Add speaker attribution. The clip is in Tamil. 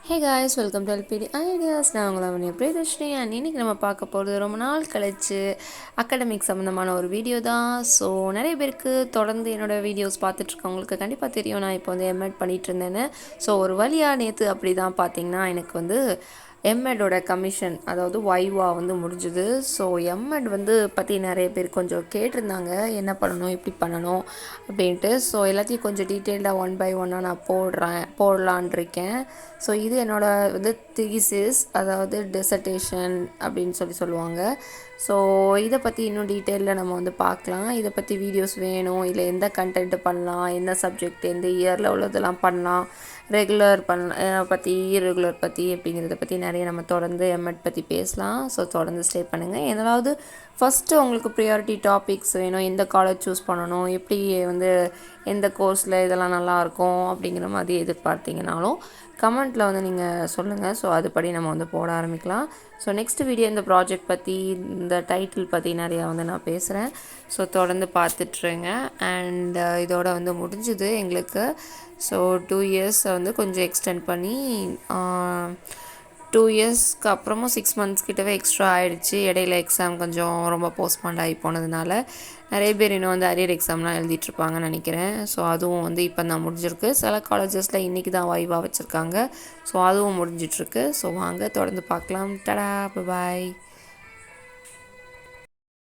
Speaker 1: Hey guys, welcome to LPD Ideas. நான் உங்களை பிரியதர்ஷினி அண்ட் இன்றைக்கி நம்ம பார்க்க போகிறது ரொம்ப நாள் கழிச்சு அகாடமிக் சம்மந்தமான ஒரு வீடியோ தான். ஸோ நிறைய பேருக்கு தொடர்ந்து என்னோடய வீடியோஸ் பார்த்துட்ருக்கவங்களுக்கு கண்டிப்பாக தெரியும் நான் இப்போ வந்து M.ed பண்ணிகிட்டு இருந்தேன்னு. ஸோ ஒரு வழியாக நேற்று அப்படி தான் பார்த்திங்கன்னா எனக்கு வந்து M.edோட கமிஷன் அதாவது வைவா வந்து முடிஞ்சுது. ஸோ M.ed வந்து பற்றி நிறைய பேர் கொஞ்சம் கேட்டிருந்தாங்க, என்ன பண்ணணும் எப்படி பண்ணணும் அப்படின்ட்டு. ஸோ எல்லாத்தையும் கொஞ்சம் டீட்டெயில்டாக ஒன் பை ஒன்னாக நான் போடலான் இருக்கேன். ஸோ இது என்னோடய வந்து தீசிஸ் அதாவது டிசர்டேஷன் அப்படின்னு சொல்லுவாங்க. ஸோ இதை பற்றி இன்னும் டீட்டெயிலில் நம்ம வந்து பார்க்கலாம். இதை பற்றி வீடியோஸ் வேணும், இல்லை எந்த கண்டென்ட்டு பண்ணலாம், எந்த சப்ஜெக்ட் எந்த இயரில் உள்ளதெல்லாம் பண்ணலாம், ரெகுலர் பற்றி இர்ரெகுலர் பற்றி அப்படிங்கிறத பற்றி நிறைய நம்ம தொடர்ந்து M.ed பற்றி பேசலாம். ஸோ தொடர்ந்து ஸ்டே பண்ணுங்கள். ஏதாவது ஃபஸ்ட்டு உங்களுக்கு ப்ரியாரிட்டி டாபிக்ஸ் வேணும், எந்த காலேஜ் சூஸ் பண்ணணும், எப்படி வந்து எந்த கோர்ஸில் இதெல்லாம் நல்லாயிருக்கும் அப்படிங்கிற மாதிரி எதிர்பார்த்தீங்கனாலும் கமெண்ட்டில் வந்து நீங்கள் சொல்லுங்கள். ஸோ அதுபடி நம்ம வந்து போட ஆரம்பிக்கலாம். ஸோ நெக்ஸ்ட் வீடியோ இந்த ப்ராஜெக்ட் பற்றி இந்த டைட்டில் பற்றி நிறையா வந்து நான் பேசுகிறேன். ஸோ தொடர்ந்து பார்த்துட்ருங்க. அண்ட் இதோட வந்து முடிஞ்சுது எங்களுக்கு. ஸோ 2 years வந்து கொஞ்சம் எக்ஸ்டெண்ட் பண்ணி 2 yearsக்கு அப்புறமும் 6 months கிட்டவே எக்ஸ்ட்ரா ஆகிடுச்சு. இடையில எக்ஸாம் கொஞ்சம் ரொம்ப போஸ்ட்பாண்ட் ஆகி போனதுனால நிறைய பேர் இன்னும் வந்து அரியர் எக்ஸாம்லாம் எழுதிட்டுருப்பாங்கன்னு நினைக்கிறேன். ஸோ அதுவும் வந்து இப்போ தான் முடிஞ்சிருக்கு. சில காலேஜஸில் இன்றைக்கி தான் வைவா வச்சுருக்காங்க. ஸோ அதுவும் முடிஞ்சிட்ருக்கு. ஸோ வாங்க தொடர்ந்து பார்க்கலாம். டடா, பாய்.